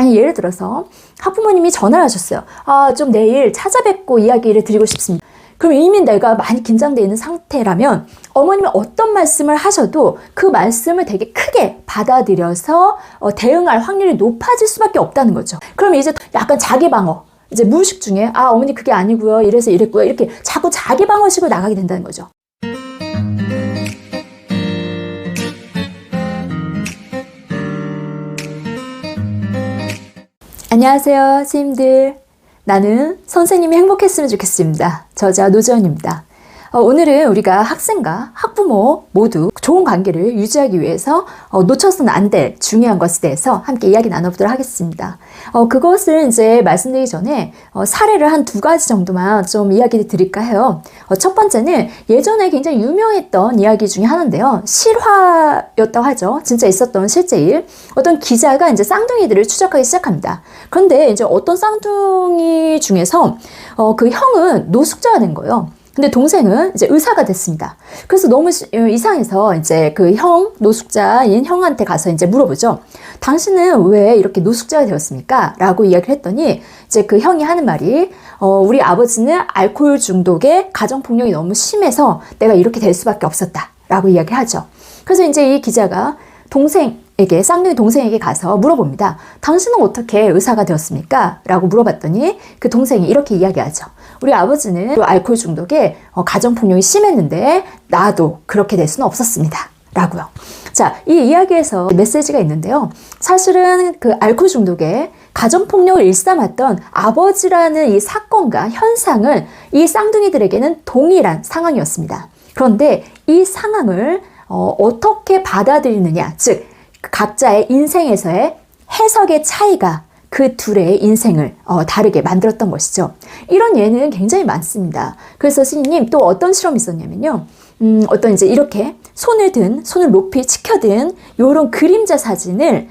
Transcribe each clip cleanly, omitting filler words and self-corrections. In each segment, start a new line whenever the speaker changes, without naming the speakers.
아니 예를 들어서 학부모님이 전화를 하셨어요. 좀 내일 찾아뵙고 이야기를 드리고 싶습니다. 그럼 이미 내가 많이 긴장되어 있는 상태라면 어머님이 어떤 말씀을 하셔도 그 말씀을 되게 크게 받아들여서 대응할 확률이 높아질 수밖에 없다는 거죠. 그럼 이제 약간 자기 방어, 이제 무의식 중에 어머니 그게 아니고요, 이래서 이랬고요, 이렇게 자꾸 자기 방어식으로 나가게 된다는 거죠. 안녕하세요, 선생님들. 나는 선생님이 행복했으면 좋겠습니다. 저자 노지원입니다. 오늘은 우리가 학생과 학부모 모두 좋은 관계를 유지하기 위해서 놓쳐서는 안 될 중요한 것에 대해서 함께 이야기 나눠보도록 하겠습니다. 그것을 이제 말씀드리기 전에 사례를 한 2가지 정도만 좀 이야기 드릴까 해요. 첫 번째는 예전에 굉장히 유명했던 이야기 중에 하나인데요. 실화였다고 하죠. 진짜 있었던 실제 일. 어떤 기자가 이제 쌍둥이들을 추적하기 시작합니다. 그런데 이제 어떤 쌍둥이 중에서 그 형은 노숙자가 된 거예요. 근데 동생은 이제 의사가 됐습니다. 그래서 너무 이상해서 이제 그 노숙자인 형한테 가서 이제 물어보죠. 당신은 왜 이렇게 노숙자가 되었습니까? 라고 이야기를 했더니 이제 그 형이 하는 말이 우리 아버지는 알코올 중독에 가정폭력이 너무 심해서 내가 이렇게 될 수밖에 없었다. 라고 이야기를 하죠. 그래서 이제 이 기자가 쌍둥이 동생에게 가서 물어봅니다. 당신은 어떻게 의사가 되었습니까? 라고 물어봤더니 그 동생이 이렇게 이야기하죠. 우리 아버지는 알코올 중독에 가정폭력이 심했는데 나도 그렇게 될 수는 없었습니다. 라고요. 자, 이 이야기에서 메시지가 있는데요. 사실은 그 알코올 중독에 가정폭력을 일삼았던 아버지라는 이 사건과 현상은 이 쌍둥이들에게는 동일한 상황이었습니다. 그런데 이 상황을 어떻게 받아들이느냐, 즉 각자의 인생에서의 해석의 차이가 그 둘의 인생을 다르게 만들었던 것이죠. 이런 예는 굉장히 많습니다. 그래서 스님 또 어떤 실험이 있었냐면요. 어떤 이제 이렇게 손을 높이 치켜든 요런 그림자 사진을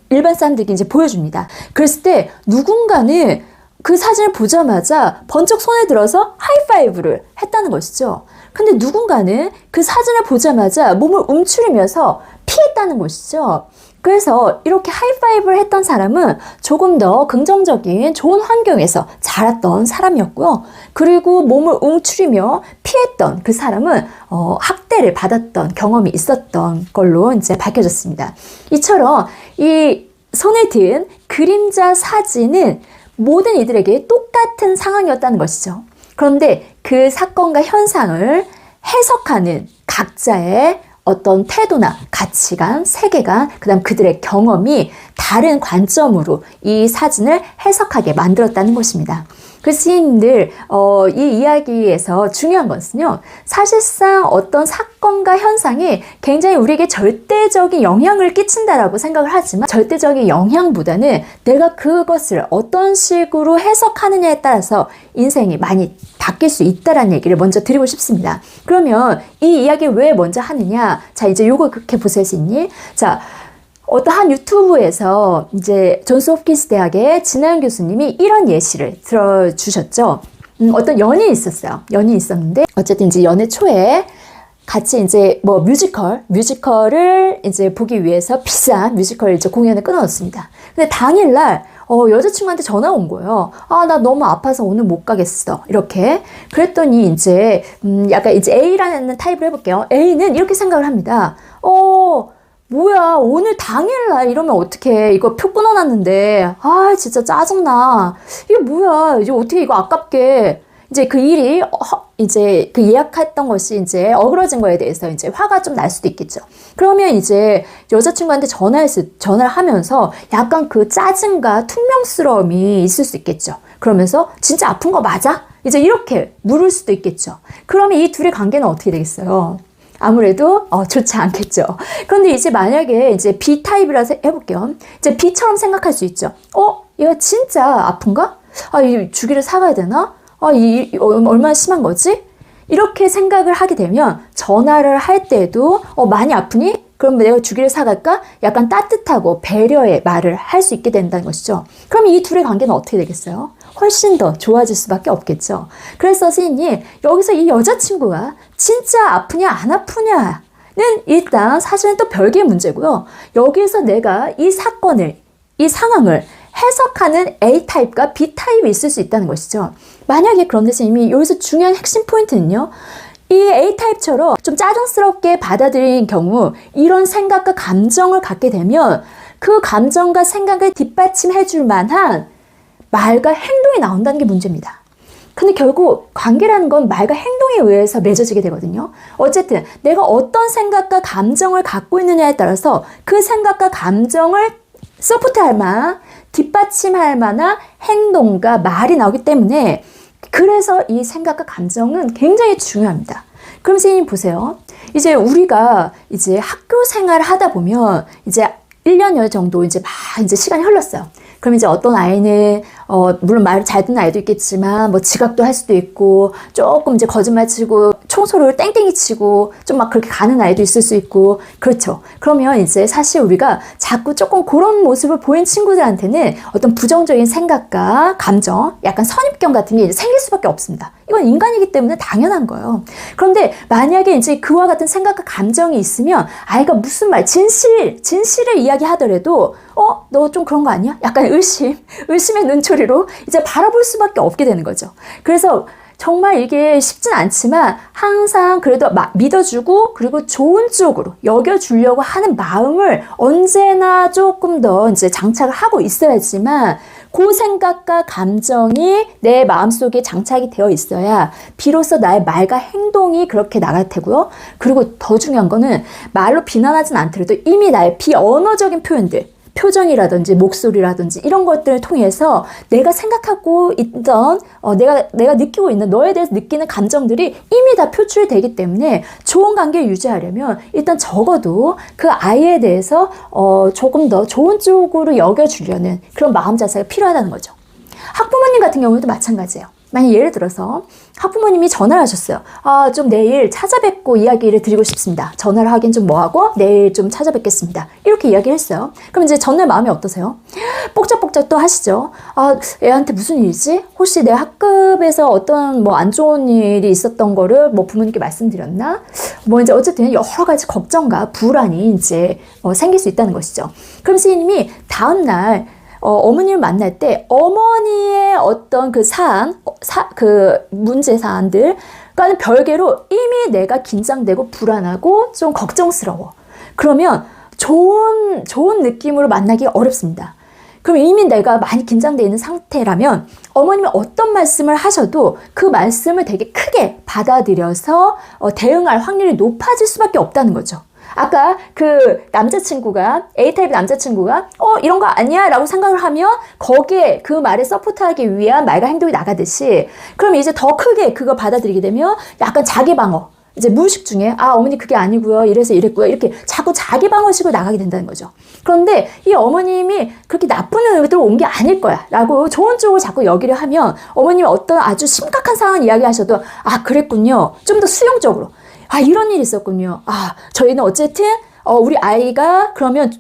일반 사람들에게 이제 보여줍니다. 그랬을 때 누군가는 그 사진을 보자마자 번쩍 손에 들어서 하이파이브를 했다는 것이죠. 근데 누군가는 그 사진을 보자마자 몸을 움츠리면서 피했다는 것이죠. 그래서 이렇게 하이파이브를 했던 사람은 조금 더 긍정적인 좋은 환경에서 자랐던 사람이었고요. 그리고 몸을 움츠리며 피했던 그 사람은 학대를 받았던 경험이 있었던 걸로 이제 밝혀졌습니다. 이처럼 이 손에 든 그림자 사진은 모든 이들에게 똑같은 상황이었다는 것이죠. 그런데 그 사건과 현상을 해석하는 각자의 어떤 태도나 가치관, 세계관, 그 다음 그들의 경험이 다른 관점으로 이 사진을 해석하게 만들었다는 것입니다. 그래서 스님들 이 이야기에서 중요한 것은요, 사실상 어떤 사건과 현상이 굉장히 우리에게 절대적인 영향을 끼친다라고 생각을 하지만 절대적인 영향보다는 내가 그것을 어떤 식으로 해석하느냐에 따라서 인생이 많이 바뀔 수 있다라는 얘기를 먼저 드리고 싶습니다. 그러면 이 이야기 왜 먼저 하느냐? 자, 이제 요거 그렇게 보세요, 스님. 자, 어떠한 유튜브에서 이제 존스 홉킨스 대학의 진아영 교수님이 이런 예시를 들어주셨죠. 어떤 연인이 있었어요. 연인이 있었는데 어쨌든 이제 연애 초에 같이 이제 뭐 뮤지컬을 이제 보기 위해서 비싼 뮤지컬 이제 공연을 끊어놓습니다. 근데 당일날 여자친구한테 전화 온 거예요. 나 너무 아파서 오늘 못 가겠어. 이렇게. 그랬더니 이제 약간 이제 A라는 타입을 해볼게요. A는 이렇게 생각을 합니다. 뭐야, 오늘 당일날 이러면 어떡해. 이거 표 끊어놨는데. 진짜 짜증나. 이게 뭐야. 이제 어떻게 이거 아깝게. 이제 그 일이, 이제 그 예약했던 것이 이제 어그러진 거에 대해서 이제 화가 좀 날 수도 있겠죠. 그러면 이제 여자친구한테 전화를 하면서 약간 그 짜증과 퉁명스러움이 있을 수 있겠죠. 그러면서 진짜 아픈 거 맞아? 이제 이렇게 물을 수도 있겠죠. 그러면 이 둘의 관계는 어떻게 되겠어요? 아무래도 좋지 않겠죠. 그런데 이제 만약에 이제 B 타입이라 해볼게요. 이제 B처럼 생각할 수 있죠. 얘가 진짜 아픈가? 이 주기를 사가야 되나? 얼마나 심한 거지? 이렇게 생각을 하게 되면 전화를 할 때도 많이 아프니? 그럼 내가 주기를 사갈까? 약간 따뜻하고 배려의 말을 할 수 있게 된다는 것이죠. 그럼 이 둘의 관계는 어떻게 되겠어요? 훨씬 더 좋아질 수밖에 없겠죠. 그래서 선생님, 여기서 이 여자친구가 진짜 아프냐 안 아프냐는 일단 사실은 또 별개의 문제고요. 여기에서 내가 이 사건을 이 상황을 해석하는 A타입과 B타입이 있을 수 있다는 것이죠. 만약에 그런데 선생님이 여기서 중요한 핵심 포인트는요. 이 A타입처럼 좀 짜증스럽게 받아들이는 경우 이런 생각과 감정을 갖게 되면 그 감정과 생각을 뒷받침해 줄 만한 말과 행동이 나온다는 게 문제입니다. 근데 결국 관계라는 건 말과 행동에 의해서 맺어지게 되거든요. 어쨌든 내가 어떤 생각과 감정을 갖고 있느냐에 따라서 그 생각과 감정을 서포트할 만한, 뒷받침할 만한 행동과 말이 나오기 때문에 그래서 이 생각과 감정은 굉장히 중요합니다. 그럼 선생님 보세요. 이제 우리가 이제 학교 생활을 하다 보면 이제 1년여 정도 이제 막 이제 시간이 흘렀어요. 그럼 이제 어떤 아이는 물론 말을 잘 듣는 아이도 있겠지만 뭐 지각도 할 수도 있고 조금 이제 거짓말 치고 청소를 땡땡이 치고 좀 막 그렇게 가는 아이도 있을 수 있고 그렇죠. 그러면 이제 사실 우리가 자꾸 조금 그런 모습을 보인 친구들한테는 어떤 부정적인 생각과 감정, 약간 선입견 같은 게 이제 생길 수밖에 없습니다. 이건 인간이기 때문에 당연한 거예요. 그런데 만약에 이제 그와 같은 생각과 감정이 있으면 아이가 무슨 말, 진실을 이야기하더라도 너 좀 그런 거 아니야? 약간 의심의 눈초리로 이제 바라볼 수밖에 없게 되는 거죠. 그래서 정말 이게 쉽진 않지만 항상 그래도 믿어주고 그리고 좋은 쪽으로 여겨주려고 하는 마음을 언제나 조금 더 이제 장착을 하고 있어야지만 그 생각과 감정이 내 마음속에 장착이 되어 있어야 비로소 나의 말과 행동이 그렇게 나갈 테고요. 그리고 더 중요한 거는 말로 비난하진 않더라도 이미 나의 비언어적인 표현들, 표정이라든지 목소리라든지 이런 것들을 통해서 내가 생각하고 있던 내가 느끼고 있는 너에 대해서 느끼는 감정들이 이미 다 표출되기 때문에 좋은 관계를 유지하려면 일단 적어도 그 아이에 대해서 조금 더 좋은 쪽으로 여겨주려는 그런 마음 자세가 필요하다는 거죠. 학부모님 같은 경우도 마찬가지예요. 만약 예를 들어서 학부모님이 전화를 하셨어요. 좀 내일 찾아뵙고 이야기를 드리고 싶습니다. 전화를 하긴 좀 뭐하고 내일 좀 찾아뵙겠습니다. 이렇게 이야기를 했어요. 그럼 이제 전날 마음이 어떠세요? 뽁짝뽁짝 또 하시죠. 애한테 무슨 일이지? 혹시 내 학급에서 어떤 뭐 안 좋은 일이 있었던 거를 뭐 부모님께 말씀드렸나? 뭐 이제 어쨌든 여러 가지 걱정과 불안이 이제 생길 수 있다는 것이죠. 그럼 선생님이 다음날 어머님을 만날 때 어머니의 어떤 그 사안, 그 문제 사안들과는 별개로 이미 내가 긴장되고 불안하고 좀 걱정스러워. 그러면 좋은 느낌으로 만나기 어렵습니다. 그럼 이미 내가 많이 긴장되어 있는 상태라면 어머님이 어떤 말씀을 하셔도 그 말씀을 되게 크게 받아들여서 대응할 확률이 높아질 수밖에 없다는 거죠. 아까 그 남자친구가 A타입 남자친구가 이런 거 아니야 라고 생각을 하면 거기에 그 말에 서포트하기 위한 말과 행동이 나가듯이 그럼 이제 더 크게 그거 받아들이게 되면 약간 자기 방어 이제 무의식 중에 어머니 그게 아니고요 이래서 이랬고요 이렇게 자꾸 자기 방어식으로 나가게 된다는 거죠. 그런데 이 어머님이 그렇게 나쁜 의도로 온 게 아닐 거야 라고 좋은 쪽으로 자꾸 여기려 하면 어머님이 어떤 아주 심각한 상황 이야기하셔도 그랬군요 좀 더 수용적으로 이런 일이 있었군요. 저희는 어쨌든 우리 아이가 그러면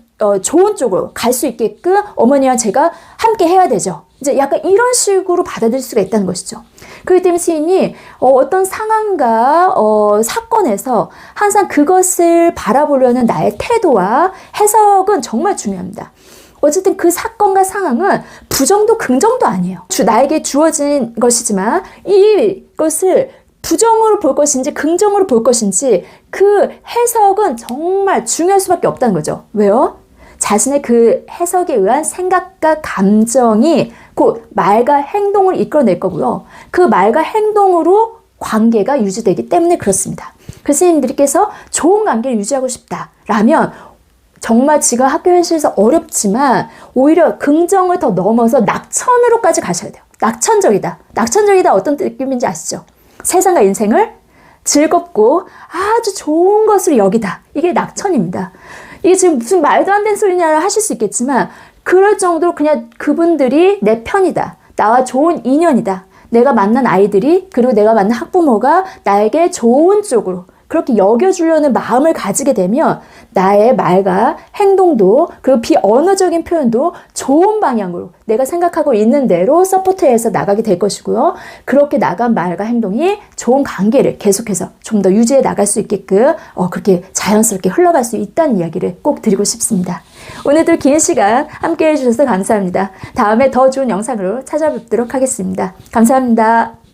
좋은 쪽으로 갈 수 있게끔 어머니와 제가 함께 해야 되죠. 이제 약간 이런 식으로 받아들일 수가 있다는 것이죠. 그렇기 때문에 시인이 어떤 상황과 사건에서 항상 그것을 바라보려는 나의 태도와 해석은 정말 중요합니다. 어쨌든 그 사건과 상황은 부정도 긍정도 아니에요. 나에게 주어진 것이지만 이것을 부정으로 볼 것인지 긍정으로 볼 것인지 그 해석은 정말 중요할 수밖에 없다는 거죠. 왜요? 자신의 그 해석에 의한 생각과 감정이 곧 말과 행동을 이끌어낼 거고요. 그 말과 행동으로 관계가 유지되기 때문에 그렇습니다. 그래서 선생님들께서 좋은 관계를 유지하고 싶다라면 정말 지금 학교 현실에서 어렵지만 오히려 긍정을 더 넘어서 낙천으로까지 가셔야 돼요. 낙천적이다. 낙천적이다 어떤 느낌인지 아시죠? 세상과 인생을 즐겁고 아주 좋은 것으로 여기다. 이게 낙천입니다. 이게 지금 무슨 말도 안 되는 소리냐 하실 수 있겠지만 그럴 정도로 그냥 그분들이 내 편이다. 나와 좋은 인연이다. 내가 만난 아이들이 그리고 내가 만난 학부모가 나에게 좋은 쪽으로 그렇게 여겨주려는 마음을 가지게 되면 나의 말과 행동도 그리고 비언어적인 표현도 좋은 방향으로 내가 생각하고 있는 대로 서포트해서 나가게 될 것이고요. 그렇게 나간 말과 행동이 좋은 관계를 계속해서 좀 더 유지해 나갈 수 있게끔 그렇게 자연스럽게 흘러갈 수 있다는 이야기를 꼭 드리고 싶습니다. 오늘도 긴 시간 함께 해주셔서 감사합니다. 다음에 더 좋은 영상으로 찾아뵙도록 하겠습니다. 감사합니다.